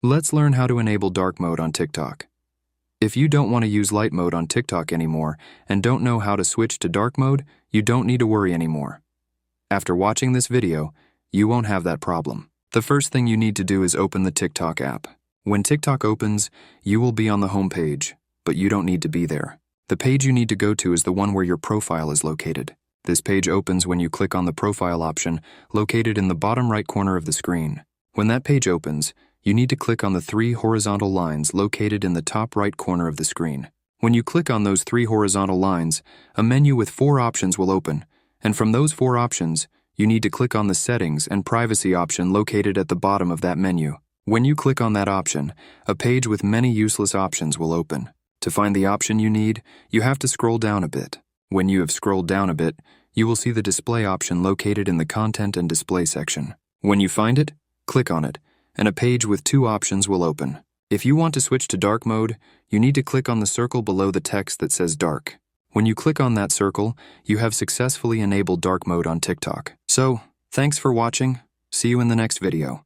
Let's learn how to enable dark mode on TikTok. If you don't want to use light mode on TikTok anymore and don't know how to switch to dark mode, you don't need to worry anymore. After watching this video, you won't have that problem. The first thing you need to do is open the TikTok app. When TikTok opens, you will be on the home page, but you don't need to be there. The page you need to go to is the one where your profile is located. This page opens when you click on the profile option located in the bottom right corner of the screen. When that page opens, you need to click on the 3 horizontal lines located in the top right corner of the screen. When you click on those 3 horizontal lines, a menu with 4 options will open, and from those 4 options, you need to click on the Settings and Privacy option located at the bottom of that menu. When you click on that option, a page with many useless options will open. To find the option you need, you have to scroll down a bit. When you have scrolled down a bit, you will see the Display option located in the Content and Display section. When you find it, click on it, and a page with 2 options will open. If you want to switch to dark mode, you need to click on the circle below the text that says dark. When you click on that circle, you have successfully enabled dark mode on TikTok. So, thanks for watching. See you in the next video.